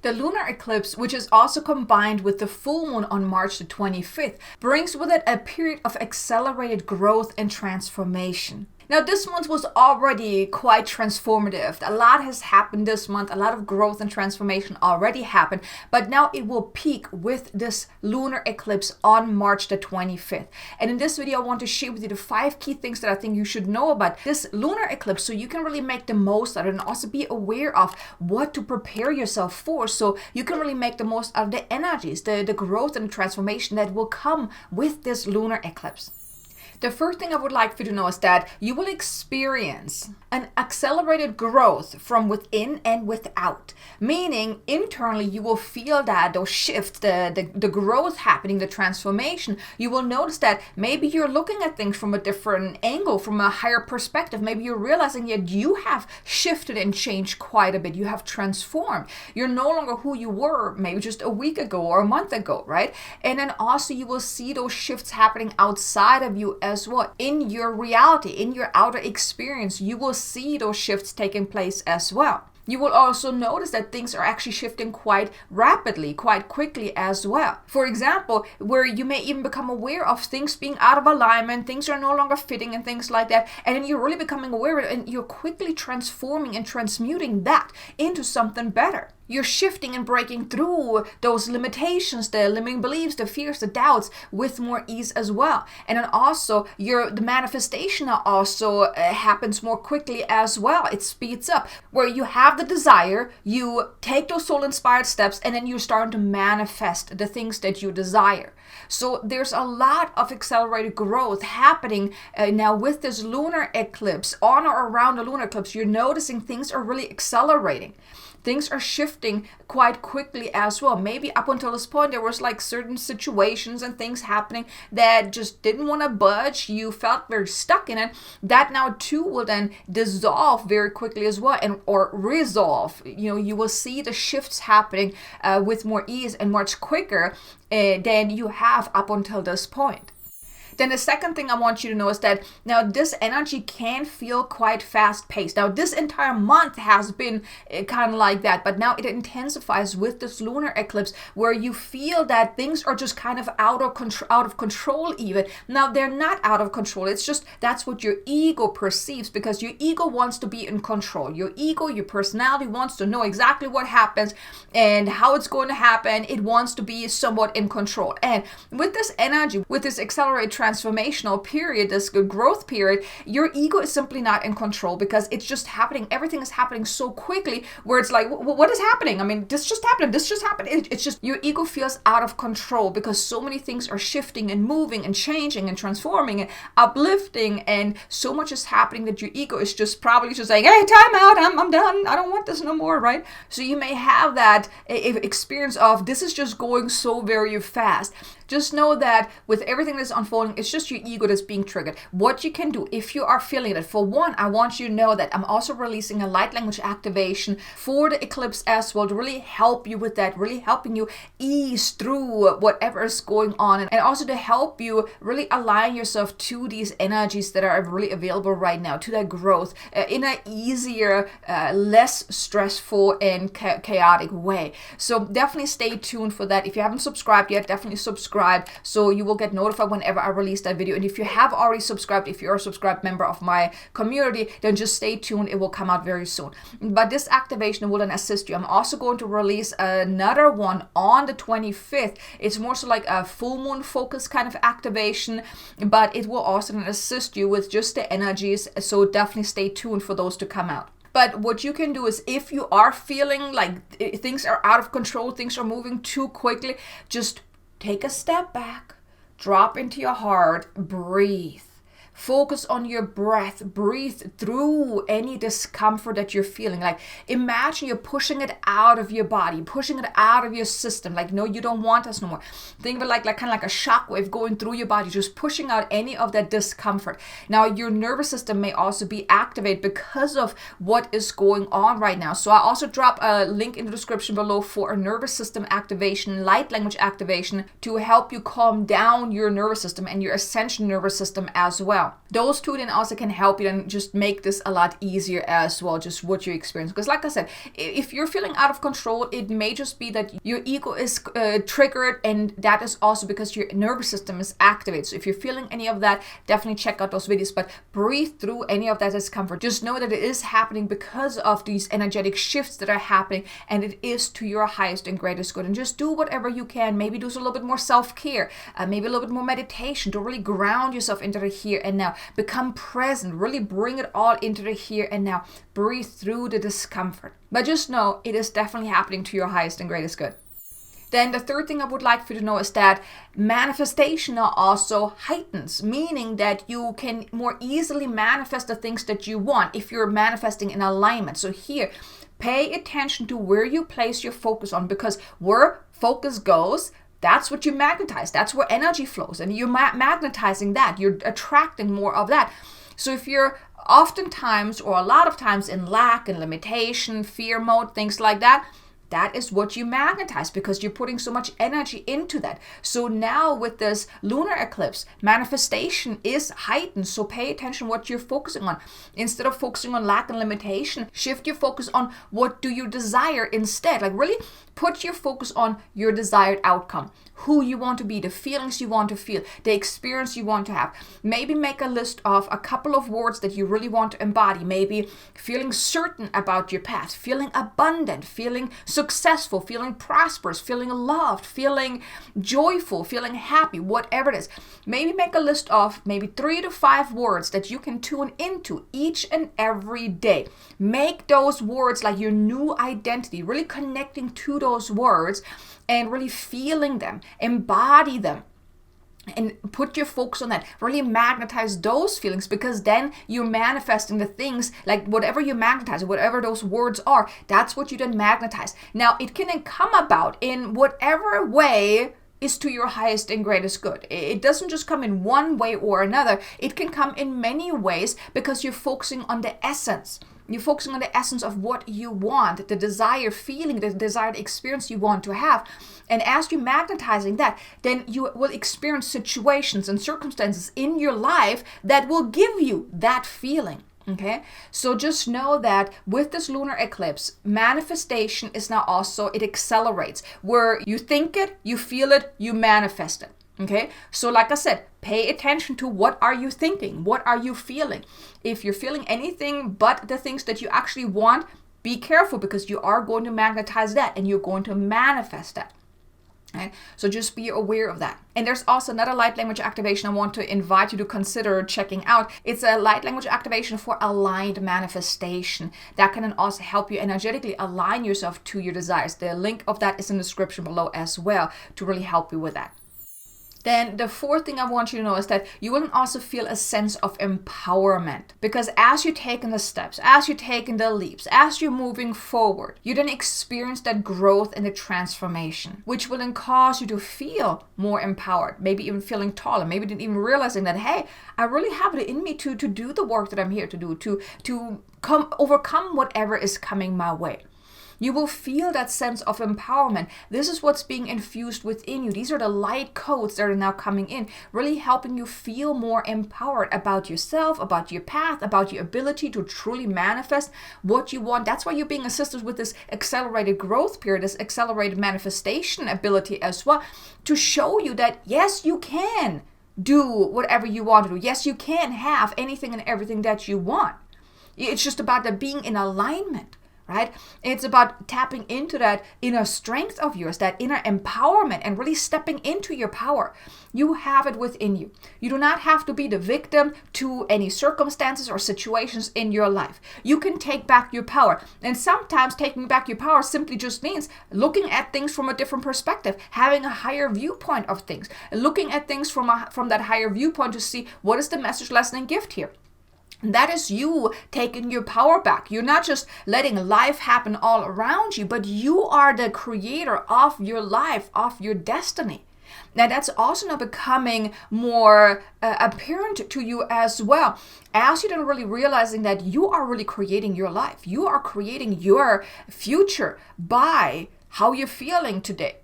The lunar eclipse, which is also combined with the full moon on March the 25th, brings with it a period of accelerated growth and transformation. Now, this month was already quite transformative. A lot has happened this month. A lot of growth and transformation already happened. But now it will peak with this lunar eclipse on March the 25th. And in this video, I want to share with you the 5 key things that I think you should know about this lunar eclipse so you can really make the most of it and also be aware of what to prepare yourself for so you can really make the most out of the energies, the growth and transformation that will come with this lunar eclipse. The first thing I would like for you to know is that you will experience an accelerated growth from within and without. Meaning, internally, you will feel that those shifts, the growth happening, the transformation. You will notice that maybe you're looking at things from a different angle, from a higher perspective. Maybe you're realizing that you have shifted and changed quite a bit. You have transformed. You're no longer who you were maybe just a week ago or a month ago, right? And then also you will see those shifts happening outside of you as well. In your reality, in your outer experience, you will see those shifts taking place as well. You will also notice that things are actually shifting quite rapidly, quite quickly as well. For example, where you may even become aware of things being out of alignment, things are no longer fitting and things like that. And then you're really becoming aware of it and you're quickly transforming and transmuting that into something better. You're shifting and breaking through those limitations, the limiting beliefs, the fears, the doubts with more ease as well. And then also the manifestation also happens more quickly as well. It speeds up. Where you have the desire, you take those soul-inspired steps and then you're starting to manifest the things that you desire. So there's a lot of accelerated growth happening now with this lunar eclipse. On or around the lunar eclipse, you're noticing things are really accelerating. Things are shifting quite quickly as well. Maybe up until this point, there was like certain situations and things happening that just didn't want to budge. You felt very stuck in it. That now too will then dissolve very quickly as well, or resolve. You will see the shifts happening with more ease and much quicker than you have up until this point. Then the second thing I want you to know is that now this energy can feel quite fast-paced. Now this entire month has been kind of like that, but now it intensifies with this lunar eclipse where you feel that things are just kind of out of control even. Now they're not out of control. It's just that's what your ego perceives because your ego wants to be in control. Your ego, your personality wants to know exactly what happens and how it's going to happen. It wants to be somewhat in control. And with this energy, with this accelerated transformational period, this growth period, your ego is simply not in control because it's just happening. Everything is happening so quickly where it's like, what is happening? I mean, this just happened. It's just your ego feels out of control because so many things are shifting and moving and changing and transforming and uplifting, and so much is happening that your ego is just probably just like, hey, time out. I'm done. I don't want this no more, right? So you may have that experience of this is just going so very fast. Just know that with everything that's unfolding, it's just your ego that's being triggered. What you can do if you are feeling it, for one, I want you to know that I'm also releasing a light language activation for the eclipse as well to really help you with that, really helping you ease through whatever is going on, and also to help you really align yourself to these energies that are really available right now, to that growth in an easier, less stressful and chaotic way. So definitely stay tuned for that. If you haven't subscribed yet, definitely subscribe so you will get notified whenever I release that video. And if you have already subscribed, if you're a subscribed member of my community, then just stay tuned. It will come out very soon. But this activation will then assist you. I'm also going to release another one on the 25th. It's more so like a full moon focus kind of activation, but it will also then assist you with just the energies. So definitely stay tuned for those to come out. But what you can do is if you are feeling like things are out of control, things are moving too quickly, just take a step back, drop into your heart, breathe. Focus on your breath. Breathe through any discomfort that you're feeling. Like imagine you're pushing it out of your body, pushing it out of your system. Like, no, you don't want this no more. Think of it like kind of like a shockwave going through your body, just pushing out any of that discomfort. Now, your nervous system may also be activated because of what is going on right now. So I also drop a link in the description below for a nervous system activation, light language activation to help you calm down your nervous system and your Ascension nervous system as well. well. Those two then also can help you and just make this a lot easier as well, just what you experience. Because like I said, if you're feeling out of control, it may just be that your ego is triggered, and that is also because your nervous system is activated. So if you're feeling any of that, definitely check out those videos, but breathe through any of that discomfort. Just know that it is happening because of these energetic shifts that are happening, and it is to your highest and greatest good. And just do whatever you can. Maybe do a little bit more self-care, maybe a little bit more meditation to really ground yourself into the here and now. Become present, really bring it all into the here and now. Breathe through the discomfort. But just know it is definitely happening to your highest and greatest good. Then the third thing I would like for you to know is that manifestation also heightens, meaning that you can more easily manifest the things that you want if you're manifesting in alignment. So here, pay attention to where you place your focus on, because where focus goes, that's what you magnetize. That's where energy flows, and you're magnetizing that. You're attracting more of that. So if you're oftentimes or a lot of times in lack and limitation, fear mode, things like that, that is what you magnetize because you're putting so much energy into that. So now with this lunar eclipse, manifestation is heightened. So pay attention what you're focusing on. Instead of focusing on lack and limitation, shift your focus on what do you desire instead. Like really put your focus on your desired outcome, who you want to be, the feelings you want to feel, the experience you want to have. Maybe make a list of a couple of words that you really want to embody. Maybe feeling certain about your path, feeling abundant, feeling successful, feeling prosperous, feeling loved, feeling joyful, feeling happy, whatever it is. Maybe make a list of maybe 3 to 5 words that you can tune into each and every day. Make those words like your new identity, really connecting to those words and really feeling them, embody them, and put your focus on that. Really magnetize those feelings, because then you're manifesting the things, like whatever you magnetize, whatever those words are, that's what you then magnetize. Now, it can then come about in whatever way is to your highest and greatest good. It doesn't just come in one way or another. It can come in many ways because you're focusing on the essence. You're focusing on the essence of what you want, the desired feeling, the desired experience you want to have. And as you're magnetizing that, then you will experience situations and circumstances in your life that will give you that feeling. Okay, so just know that with this lunar eclipse, manifestation is now also, it accelerates. Where you think it, you feel it, you manifest it. Okay, so like I said, pay attention to what are you thinking? What are you feeling? If you're feeling anything but the things that you actually want, be careful, because you are going to magnetize that and you're going to manifest that. Okay? So just be aware of that. And there's also another light language activation I want to invite you to consider checking out. It's a light language activation for aligned manifestation that can also help you energetically align yourself to your desires. The link of that is in the description below as well to really help you with that. Then the fourth thing I want you to know is that you will also feel a sense of empowerment, because as you're taking the steps, as you're taking the leaps, as you're moving forward, you then experience that growth and the transformation, which will then cause you to feel more empowered, maybe even feeling taller, maybe even realizing that, hey, I really have it in me to do the work that I'm here to do, to overcome whatever is coming my way. You will feel that sense of empowerment. This is what's being infused within you. These are the light codes that are now coming in, really helping you feel more empowered about yourself, about your path, about your ability to truly manifest what you want. That's why you're being assisted with this accelerated growth period, this accelerated manifestation ability as well, to show you that yes, you can do whatever you want to do. Yes, you can have anything and everything that you want. It's just about the being in alignment. Right? It's about tapping into that inner strength of yours, that inner empowerment, and really stepping into your power. You have it within you. You do not have to be the victim to any circumstances or situations in your life. You can take back your power. And sometimes taking back your power simply just means looking at things from a different perspective, having a higher viewpoint of things, looking at things from that higher viewpoint to see what is the message, lesson, and gift here. That is you taking your power back. You're not just letting life happen all around you, but you are the creator of your life, of your destiny. Now that's also now becoming more apparent to you as well, as you're then really realizing that you are really creating your life. You are creating your future by how you're feeling today,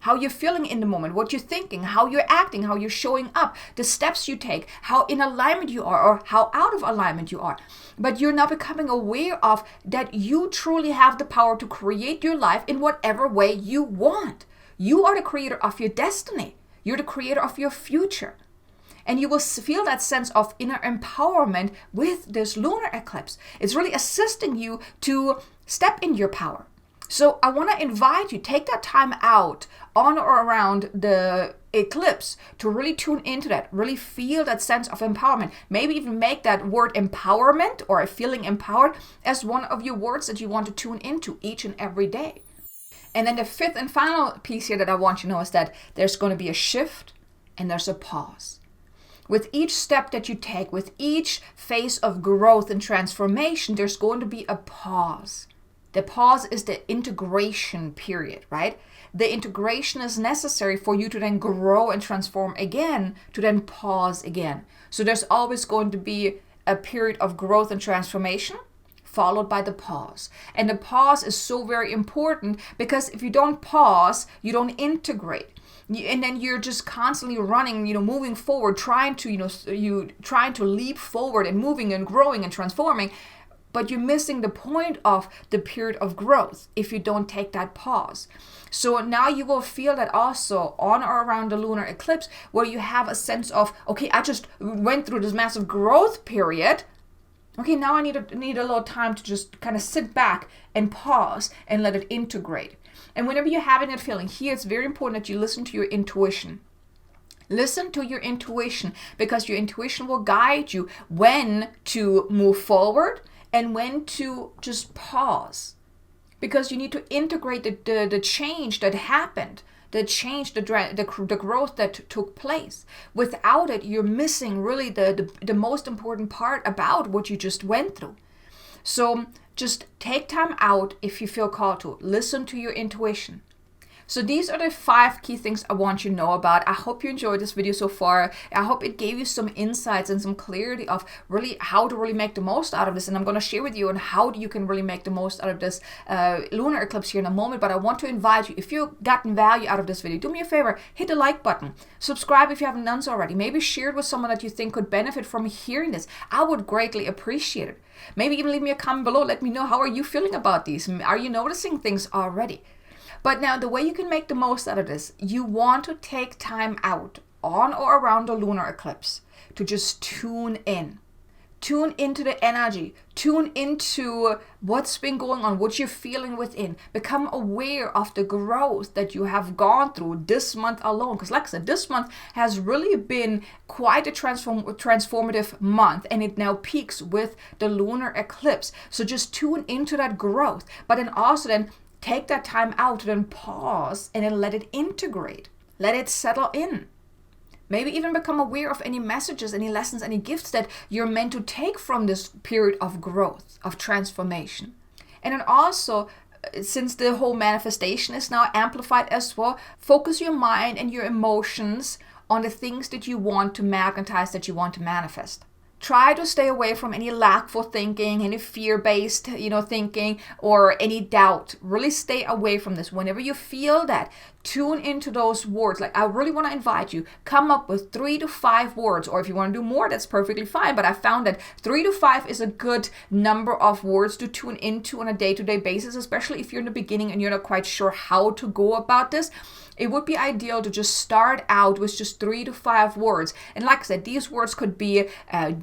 how you're feeling in the moment, what you're thinking, how you're acting, how you're showing up, the steps you take, how in alignment you are or how out of alignment you are. But you're now becoming aware of that you truly have the power to create your life in whatever way you want. You are the creator of your destiny. You're the creator of your future. And you will feel that sense of inner empowerment with this lunar eclipse. It's really assisting you to step in your power. So I want to invite you, take that time out on or around the eclipse to really tune into that, really feel that sense of empowerment. Maybe even make that word empowerment or feeling empowered as one of your words that you want to tune into each and every day. And then the fifth and final piece here that I want you to know is that there's going to be a shift and there's a pause. With each step that you take, with each phase of growth and transformation, there's going to be a pause. The pause is the integration period, right? The integration is necessary for you to then grow and transform again, to then pause again. So there's always going to be a period of growth and transformation, followed by the pause. And the pause is so very important because if you don't pause, you don't integrate. And then you're just constantly running, moving forward, trying to leap forward and moving and growing and transforming. But you're missing the point of the period of growth if you don't take that pause. So now you will feel that also on or around the lunar eclipse, where you have a sense of, okay, I just went through this massive growth period. Okay, now I need a little time to just kind of sit back and pause and let it integrate. And whenever you're having that feeling here, it's very important that you listen to your intuition. Listen to your intuition, because your intuition will guide you when to move forward and when to just pause, because you need to integrate the change that happened, the change, the growth that took place. Without it, you're missing really the most important part about what you just went through. So just take time out if you feel called to. Listen to your intuition. So these are the 5 key things I want you to know about. I hope you enjoyed this video so far. I hope it gave you some insights and some clarity of really how to really make the most out of this. And I'm going to share with you on how you can really make the most out of this lunar eclipse here in a moment. But I want to invite you, if you've gotten value out of this video, do me a favor, hit the like button. Subscribe if you haven't done so already. Maybe share it with someone that you think could benefit from hearing this. I would greatly appreciate it. Maybe even leave me a comment below. Let me know, how are you feeling about these? Are you noticing things already? But now the way you can make the most out of this, you want to take time out on or around the lunar eclipse to just tune in. Tune into the energy. Tune into what's been going on, what you're feeling within. Become aware of the growth that you have gone through this month alone. Because like I said, this month has really been quite a transformative month, and it now peaks with the lunar eclipse. So just tune into that growth. But then also take that time out to then pause and then let it integrate. Let it settle in. Maybe even become aware of any messages, any lessons, any gifts that you're meant to take from this period of growth, of transformation. And then also, since the whole manifestation is now amplified as well, focus your mind and your emotions on the things that you want to magnetize, that you want to manifest. Try to stay away from any lackful thinking, any fear-based, thinking, or any doubt. Really stay away from this. Whenever you feel that, tune into those words. Like, I really want to invite you, come up with 3 to 5 words, or if you want to do more, that's perfectly fine. But I found that 3 to 5 is a good number of words to tune into on a day-to-day basis, especially if you're in the beginning and you're not quite sure how to go about this. It would be ideal to just start out with just 3 to 5 words. And like I said, these words could be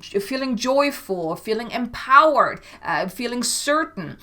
feeling joyful, feeling empowered, feeling certain,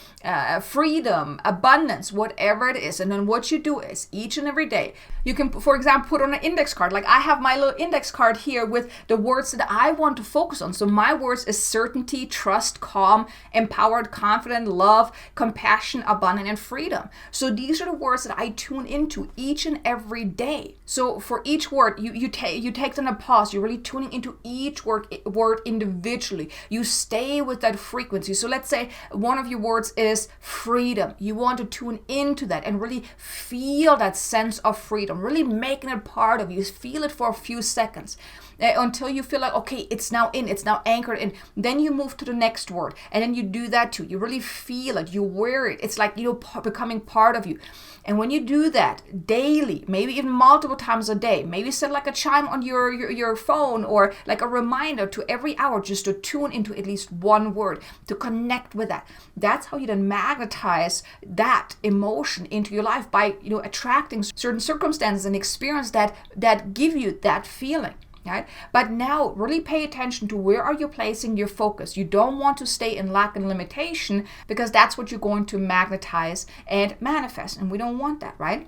freedom, abundance, whatever it is. And then what you do is each and every day, you can, for example, put on an index card. Like I have my little index card here with the words that I want to focus on. So my words is certainty, trust, calm, empowered, confident, love, compassion, abundant, and freedom. So these are the words that I tune into each and every day. So for each word, you take them a pause. You're really tuning into each word individually. You stay with that frequency. So let's say one of your words is freedom. You want to tune into that and really feel that sense of freedom, really making it part of you. Feel it for a few seconds. until you feel like, okay, it's now in, it's now anchored in. Then you move to the next word, and then you do that too. You really feel it, you wear it. It's like, becoming part of you. And when you do that daily, maybe even multiple times a day, maybe set like a chime on your phone, or like a reminder to every hour, just to tune into at least one word, to connect with that. That's how you then magnetize that emotion into your life by, attracting certain circumstances and experience that give you that feeling. Right? But now really pay attention to where are you placing your focus. You don't want to stay in lack and limitation, because that's what you're going to magnetize and manifest. And we don't want that, right?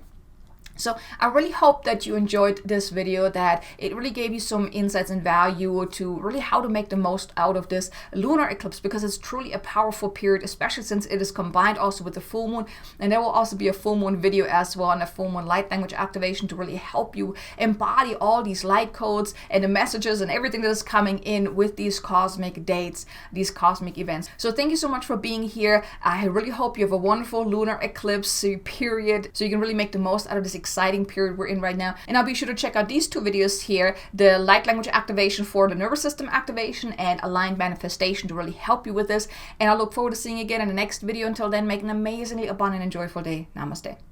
So I really hope that you enjoyed this video, that it really gave you some insights and value to really how to make the most out of this lunar eclipse, because it's truly a powerful period, especially since it is combined also with the full moon. And there will also be a full moon video as well, and a full moon light language activation to really help you embody all these light codes and the messages and everything that is coming in with these cosmic dates, these cosmic events. So thank you so much for being here. I really hope you have a wonderful lunar eclipse period, so you can really make the most out of this exciting period we're in right now. And I'll be sure to check out these two videos here, the light language activation for the nervous system activation, and aligned manifestation to really help you with this. And I look forward to seeing you again in the next video. Until then, make an amazingly abundant and joyful day. Namaste.